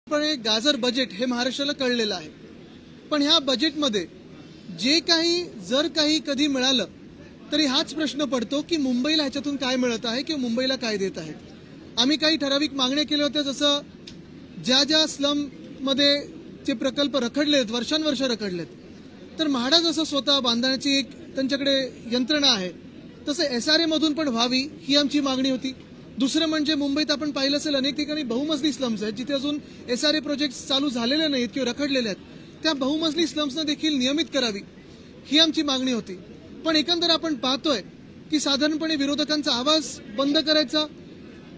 पण गाजर बजेट हे महाराष्ट्राला कळलेलं आहे. पण ह्या बजेटमध्ये जे काही जर काही कधी मिळालं तरी हाच प्रश्न पडतो की मुंबईला ह्याच्यातून काय मिळत आहे किंवा मुंबईला काय देत आहेत. आम्ही काही ठराविक मागण्या केल्या होत्या, जसं ज्या स्लममध्ये जे प्रकल्प रखडले आहेत, वर्षानुवर्ष रखडलेत, तर म्हाडा जसं स्वतः बांधण्याची एक त्यांच्याकडे यंत्रणा आहे तसं SRA मधून पण व्हावी ही आमची मागणी होती. दुसरं म्हणजे मुंबईत आपण पाहिलं असेल अनेक ठिकाणी बहुमजली स्लम्स आहेत जिथे अजून SRA प्रोजेक्ट चालू झालेले नाहीत किंवा रखडलेले आहेत. त्या बहुमजली स्लम्सना देखील नियमित करावी ही आमची मागणी होती. पण एकंदर आपण पाहतोय की साधारणपणे विरोधकांचा आवाज बंद करायचा,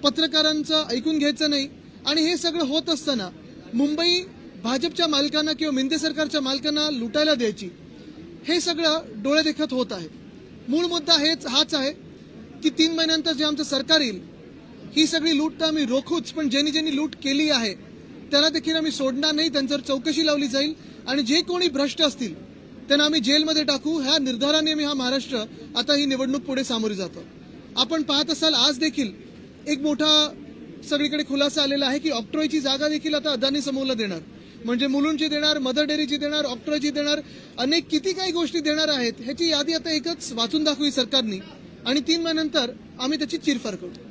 पत्रकारांचं ऐकून घ्यायचं नाही, आणि हे सगळं होत असताना मुंबई भाजपच्या मालकांना किंवा मिंदे सरकारच्या मालकांना लुटायला द्यायची, हे सगळं डोळेदेखत होत आहे. मूळ मुद्दा हाच आहे की 3 महिन्यानंतर जे आमचं सरकार येईल ही सगळी लूट तर आम्ही रोखूच, पण ज्यांनी लूट केली आहे त्याला देखील आम्ही सोडणार नाही. त्यांच्यावर चौकशी लावली जाईल आणि जे कोणी भ्रष्ट असतील त्यांना आम्ही जेलमध्ये टाकू. ह्या निर्धाराने हा महाराष्ट्र आता ही निवडणूक पुढे सामोरी जातो. आपण पाहत असाल आज देखील एक मोठा सगळीकडे खुलासा आलेला आहे की ऑक्ट्रॉयची जागा देखील आता अदानी समूहाला देणार, म्हणजे मुलुंडची देणार, मदर डेअरीची देणार, ऑक्ट्रॉयची देणार, अनेक किती काही गोष्टी देणार आहेत. ह्याची यादी आता एकच वाचून दाखवी सरकारने आणि 3 महिन्यानंतर आम्ही त्याची चिरफार करू.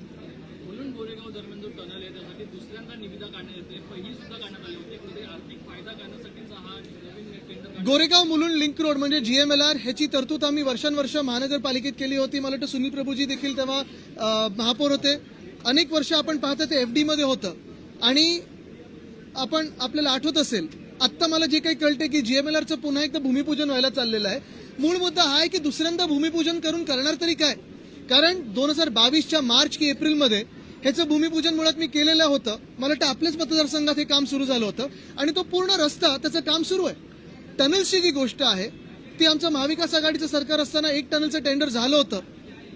गोरेगाव दरम्यान जो टनल आहे त्यासाठी दुसऱ्यांदा निविदा काढण्यात येते, पहिली सुद्धा काढण्यात आली होती. मध्ये आर्थिक फायदा काढण्यासाठीचा हा नवीन tender Goregaon Mulund link road म्हणजे GMLR ह्याची तरतूद आम्ही वर्षानुवर्ष महानगरपालिकेत केली होती. मला वाटतं सुनील प्रभूजी देखील तेव्हा महापौर होते. अनेक वर्ष आपण पाहतो ते FD मध्ये होतं आणि आपल्याला आठवत असेल आत्ता मला जे काही कळते की GMLRचं पुन्हा एकदा भूमिपूजन व्हायला चाललेलं आहे. मूळ मुद्दा हा आहे की दुसऱ्यांदा भूमिपूजन करून करणार तरी काय, कारण 2022च्या मार्च की एप्रिलमध्ये ह्याचं भूमिपूजन मुळात मी केलेलं होतं. मला वाटतं आपल्याच मतदारसंघात हे काम सुरू झालं होतं आणि तो पूर्ण रस्ता त्याचं काम सुरू आहे. टनेल्सची जी गोष्ट आहे ती आमचं महाविकास आघाडीचं सरकार असताना एक टनेलचं टेंडर झालं होतं.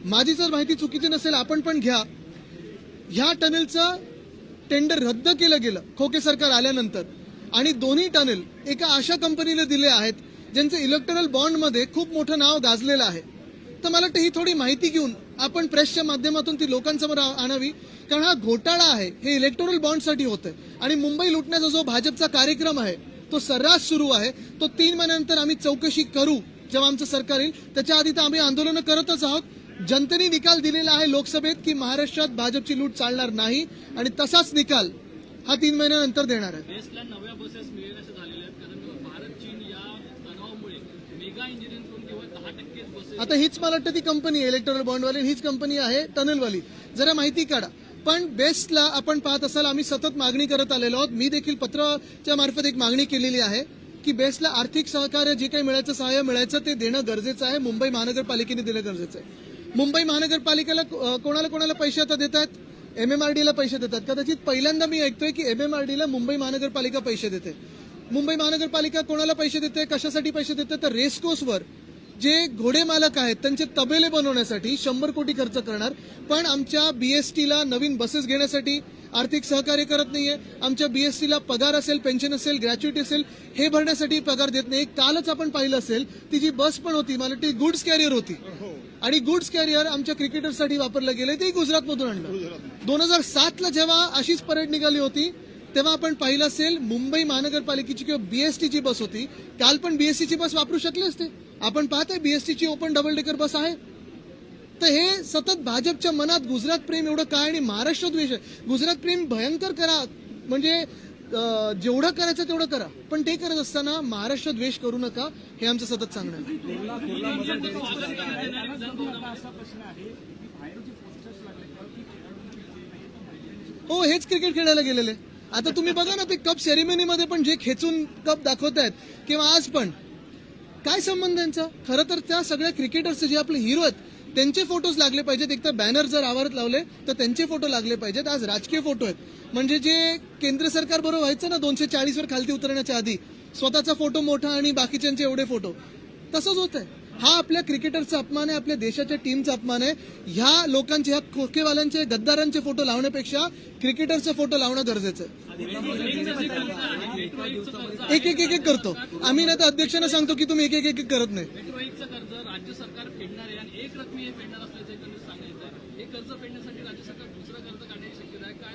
माझी जर माहिती चुकीची नसेल आपण पण घ्या, ह्या टनेलचं टेंडर रद्द केलं गेलं खोके सरकार आल्यानंतर, आणि दोन्ही टनेल एका अशा कंपनीला दिले आहेत ज्यांचं इलेक्टोरल बॉन्डमध्ये खूप मोठं नाव गाजलेलं आहे. तर मला वाटतं ही थोडी माहिती घेऊन आपण प्रेसच्या माध्यमातून ती लोकांसमोर आणावी, कारण हा घोटाळा आहे हे इलेक्टोरल बॉन्डसाठी होतंय आणि मुंबई लुटण्याचा जो भाजपचा कार्यक्रम आहे तो सर्रास सुरू आहे. तो 3 महिन्यानंतर आम्ही चौकशी करू जेव्हा आमचं सरकार येईल. त्याच्या आधी तर आम्ही आंदोलनं करतच आहोत. जनतेने निकाल दिलेला आहे लोकसभेत की महाराष्ट्रात भाजपची लूट चालणार नाही आणि तसाच निकाल हा 3 महिन्यानंतर देणार आहे. बेस्टला नव्या बसेस मिळेल असे झालेले आहेत, कारण भारत चीन या तणावामुळे मेगा इंजिनिअरिंग करून केवळ 10% बसेस. आता हीच मला वाटतं ती कंपनी आहे इलेक्ट्रॉनिक बॉन्डवाली, हीच कंपनी आहे टनलवाली. जरा माहिती काढा. पण बेस्टला आपण पाहत असाल आम्ही सतत मागणी करत आलेलो आहोत. मी देखील पत्राच्या मार्फत एक मागणी केलेली आहे की बेस्टला आर्थिक सहकार्य जे काही मिळायचं सहाय्य मिळायचं ते देणं गरजेचं आहे. मुंबई महानगरपालिकेने देणं गरजेचं आहे. मुंबई महानगरपालिकेला कोणाला पैसे आता देत आहेत? MMRDला पैसे देतात. कदाचित पहिल्यांदा मी ऐकतोय की MMRDला मुंबई महानगरपालिका पैसे देते. मुंबई महानगरपालिका कोणाला पैसे देते, कशासाठी पैसे देते? तर रेसकोर्सवर जे घोडे मालक आहेत त्यांचे तबेले बनवण्यासाठी 100 कोटी खर्च करणार, पण आमच्या BSTला नवीन बसेस घेण्यासाठी आर्थिक सहकार्य करत नाहीये. आमच्या BSTला पगार असेल, पेन्शन असेल, ग्रॅच्युइटी असेल हे भरण्यासाठी पगार देत नाही. कालच आपण पाहिलं असेल ती जी बस पण होती, मला ती गुड्स कॅरियर होती आणि गुड्स कॅरियर आमच्या क्रिकेटरसाठी वापरलं गेलं, ते गुजरातमधून आणलं. 2007ला जेव्हा अशीच परेड निघाली होती तेव्हा आपण पाहिलं असेल मुंबई महानगरपालिकेची किंवा BSTची बस होती. काल पण BSTची बस वापरू शकले असते. आपण पाहतोय BSTची ओपन डबल डेकर बस आहे. तर हे सतत भाजपच्या मनात गुजरात प्रेम एवढं काय आणि महाराष्ट्र द्वेष आहे. गुजरात प्रेम भयंकर करा, म्हणजे जेवढं करायचं तेवढं करा, पण ते करत असताना महाराष्ट्र द्वेष करू नका हे आमचं सतत सांगणं आहे. हो, हेच क्रिकेट खेळायला गेलेले. आता तुम्ही बघा ना ते कप सेरेमनीमध्ये पण जे खेचून कप दाखवतायत किंवा आज पण काय संबंध त्यांचा? खरं तर त्या सगळ्या क्रिकेटर्सचे जे आपले हिरो आहेत त्यांचे फोटोज लागले पाहिजेत. एक तर बॅनर जर आवारात लावले तर त्यांचे फोटो लागले पाहिजेत. आज राजकीय फोटो आहेत, म्हणजे जे केंद्र सरकार बरोबर व्हायचं ना 240 वर खालती उतरण्याच्या आधी स्वतःचा फोटो मोठा आणि बाकीच्यांचे एवढे फोटो, तसंच होत आहे. हा आपल्या क्रिकेटरचा अपमान आहे, आपल्या देशाच्या टीमचा अपमान आहे. ह्या लोकांचे, ह्या खोकेवाल्यांचे, गद्दारांचे फोटो लावण्यापेक्षा क्रिकेटरचे फोटो लावणं गरजेचं आहे. एक करतो आम्ही, नाही तर अध्यक्षांना सांगतो की तुम्ही एक करत नाही. मेट्रोचं कर्ज राज्य सरकार फेडणार आहे आणि एक रकमी हे फेडणार असल्याचं सांगण्यात येत आहे. हे कर्ज फेडण्यासाठी राज्य सरकार दुसरं कर्ज काढण्याची शक्यता आहे काय?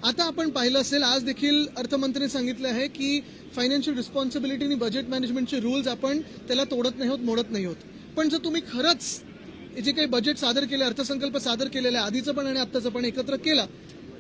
आता आपण पाहिलं असेल, आज देखील अर्थमंत्र्यांनी सांगितलं आहे की फायनान्शियल रिस्पॉन्सिबिलिटी आणि बजेट मॅनेजमेंटचे रूल्स आपण त्याला तोडत नाही आहोत, मोडत नाही आहोत. पण जर तुम्ही खरंच जे काही बजेट सादर केलं, अर्थसंकल्प सादर केलेला आहे आधीचं पण आणि आत्ताचं पण एकत्र केला,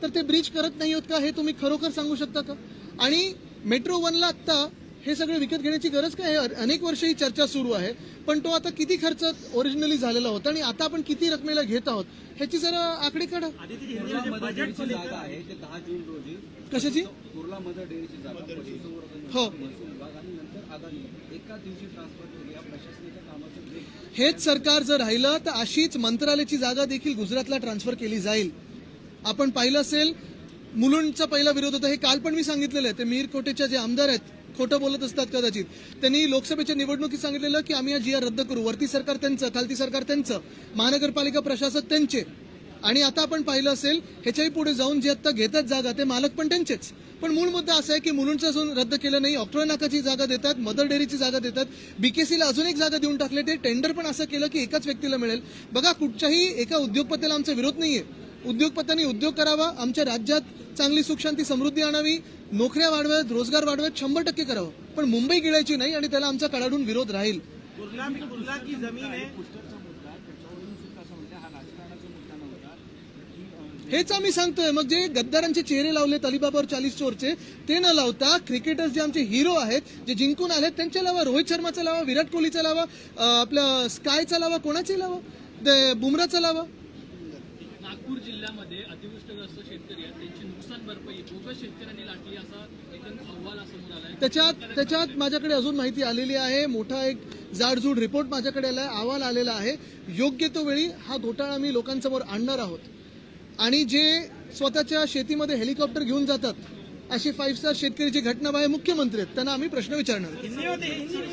तर ते ब्रीच करत नाही आहोत का हे तुम्ही खरोखर सांगू शकता का? आणि मेट्रो 1ला आत्ता हे सगळं विकत घेण्याची गरज काय आहे? अनेक वर्ष ही चर्चा सुरू आहे, पण तो आता किती खर्च ओरिजिनली झालेला होता आणि आता आपण किती रकमेला घेत आहोत ह्याची जरा आकडे काढा. कुर्ला डेअरीची जागा आहे ते 10 जून रोजी कशाची? कुर्ला मदर डेअरीची जागा पशुसंवर्धन हो. महसूल विभाग आणि नंतर अदानी एका दिवशी ट्रान्सफर केली. या प्रशासनाच्या कामाचं वेग हेच सरकार जर राहिलं तर अशीच मंत्रालयाची जागा देखील गुजरातला ट्रान्सफर केली जाईल. आपण पाहिलं असेल, मुलुंडचा पहिला विरोध होता, हे काल पण मी सांगितलेलं आहे. ते मीर कोटेच्या जे आमदार आहेत, खोटं बोलत असतात कदाचित, त्यांनी लोकसभेच्या निवडणुकीत सांगितलेलं की आम्ही या GR रद्द करू. वरती सरकार त्यांचं, खालती सरकार त्यांचं, महानगरपालिका प्रशासक त्यांचे. आणि आता आपण पाहिलं असेल, ह्याच्याही पुढे जाऊन जे आता घेतात जागा ते मालक पण त्यांचेच. पण मूळ मुद्दा असा आहे की मुलुंडचं अजून रद्द केलं नाही, ऑक्टोबर नाकाची जागा देतात, मदर डेअरीची जागा देतात, BKCला अजून एक जागा देऊन टाकले. ते टेंडर पण असं केलं की एकाच व्यक्तीला मिळेल. बघा, कुठच्याही एका उद्योगपतीला आमचा विरोध नाहीये. उद्योगपत्यांनी उद्योग करावा, आमच्या राज्यात चांगली सुख शांती समृद्धी आणावी, नोकऱ्या वाढवाव्यात, रोजगार वाढवाव्यात, 100% करावं. पण मुंबई गिळायची नाही आणि त्याला आमचा कडाडून विरोध राहील. कुर्ला की जमीन है. हेच आम्ही सांगतोय. मग जे गद्दारांचे चेहरे लावलेत अलिबाबावर 40 चोरचे, ते न लावता क्रिकेटर्स जे आमचे हिरो आहेत, जे जिंकून आलेत, त्यांच्या लावा. रोहित शर्माचा लावा, विराट कोहलीचा लावा, आपलं स्कायचा लावा, कोणाचाही लावा, बुमराचा लावा. नागपूर जिल्ह्यामध्ये अतिवृष्टीग्रस्त शेतकरी आहेत, त्यांची नुकसान भरपाई बोगस शेतकऱ्यांनी लाटली असा एक अहवाल समोर आलाय. त्याच्यात माझ्याकडे अजून माहिती आलेली आहे. मोठा एक जाडजूड रिपोर्ट माझ्याकडे आलाय, अहवाल आलेला आहे. योग्य तो वेळी हा घोटाळा मी लोकांसमोर आणणार आहोत. आणि जे स्वतःच्या शेतीमध्ये हेलिकॉप्टर घेऊन जातात, असे 5 स्टार शेतकरी जे घटनाबाह्य मुख्यमंत्री आहेत, त्यांना आम्ही प्रश्न विचारणार.